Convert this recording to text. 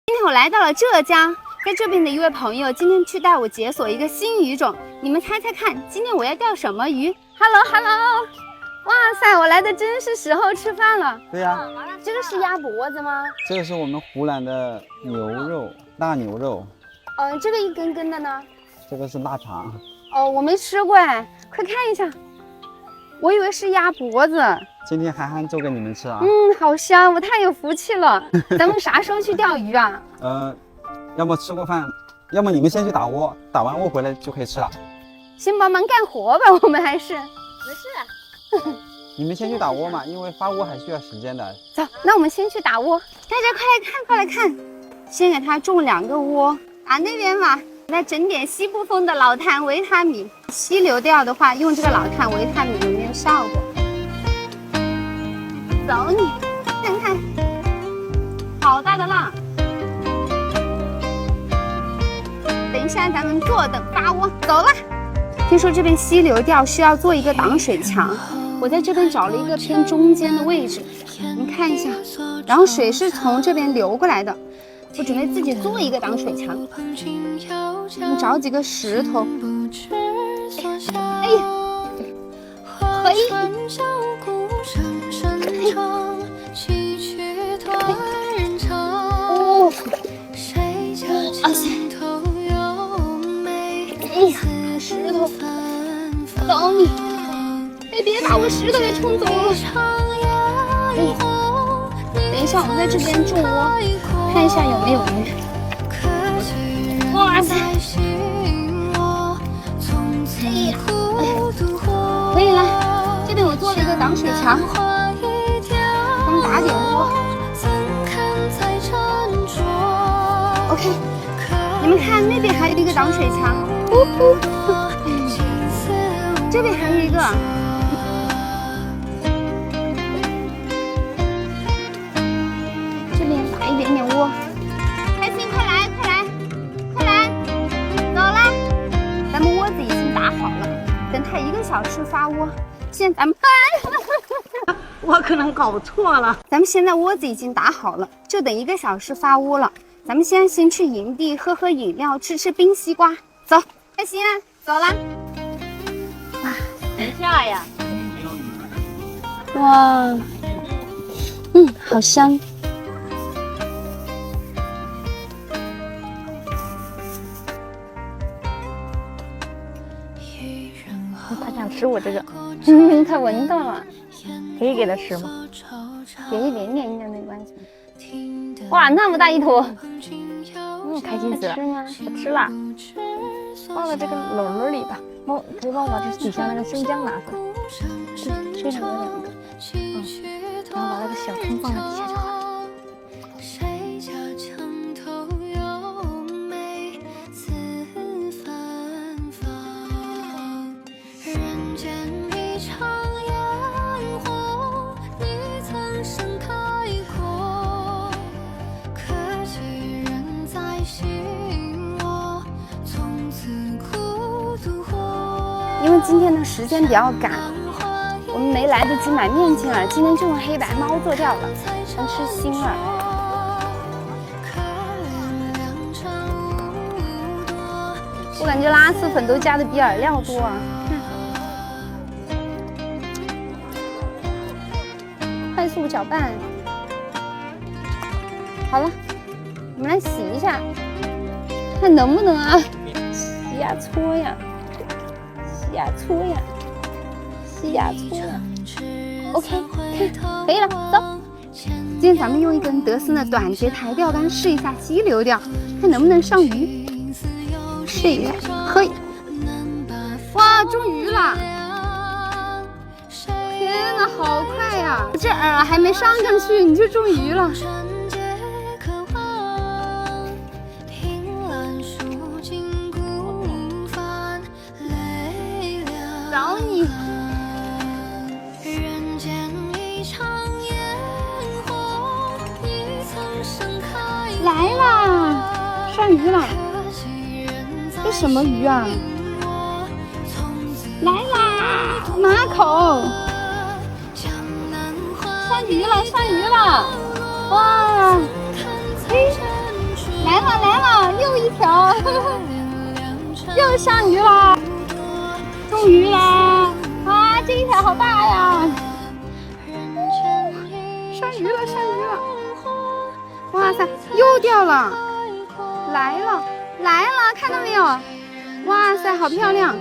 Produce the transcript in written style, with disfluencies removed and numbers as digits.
今天我来到了浙江，在这边的一位朋友今天去带我解锁一个新鱼种，你们猜猜看，今天我要钓什么鱼 ？Hello， 哇塞，我来的真是时候吃饭了。对呀、这个是鸭脖子吗？这个是我们湖南的牛肉，大牛肉。这个一根根的呢？这个是腊肠。哦，我没吃过哎，快看一下。我以为是鸭脖子。今天涵涵做给你们吃啊。好香，我太有福气了。咱们啥时候去钓鱼啊？要么吃过饭，要么你们先去打窝，打完窝回来就可以吃了。先帮忙干活吧，我们还是。没事。你们先去打窝嘛，因为发窝还需要时间的。走，那我们先去打窝。大家快来看，快来看！先给它种2个窝，打那边嘛。来整点西部风的老坛维他米。溪流钓的话，用这个老坛维他米有没有效果？走你，看看，好大的浪！等一下，咱们坐等发窝，走了。听说这边溪流钓需要做一个挡水墙，我在这边找了一个偏中间的位置，你看一下，然后水是从这边流过来的。我准备自己做一个挡水墙，找几个石头。哎呀，可以。哦，哇塞！哎呀，石头，走你！哎，别把我石头给冲走了。哎呀，等一下，我在这边种窝。看一下有没有鱼。哇塞！哎呀，可以了。这边我做了一个挡水墙，咱们打点窝。OK， 你们看那边还有一个挡水墙，这边还有一个。一点点窝，开心，快来，快来，快来，走啦！咱们窝子已经打好了，等它1个小时发窝。现在咱们，我可能搞错了。咱们现在窝子已经打好了，就等1个小时发窝了。咱们现在先去营地喝喝饮料，吃吃冰西瓜。走，开心啊，走啦！哇，等下呀！哇，好香。他想吃我这个，他闻到了，可以给他吃吗？给一点点应该没关系。哇，那么大一坨，开心死了！吃吗？我吃了，放到这个篓篓里吧。可以帮我把这底下那个生姜拿出来。对，这上有2个。然后把那个小葱放在底下就好了。因为今天的时间比较赶，我们没来得及买面筋耳，今天就用黑白猫做掉了，能吃心耳。我感觉拉丝粉都加的比饵料多啊！快速搅拌，好了，我们来洗一下，看能不能啊？洗呀搓呀。洗呀搓呀，洗呀搓呀 ，OK， 看可以了，走。今天咱们用一根德森的短节台钓竿试一下溪流钓，看能不能上鱼。试一下，可以。哇，中鱼了！天哪，好快呀！这饵还没上去，你就中鱼了。找你！来啦，上鱼了！这什么鱼啊？来啦，马口！上鱼了，上鱼了！哇，嘿，又上鱼了，中鱼了！啊，这一条好大呀！上鱼了，上鱼了！哇塞，又掉了！来了，来了，看到没有？哇塞，好漂亮！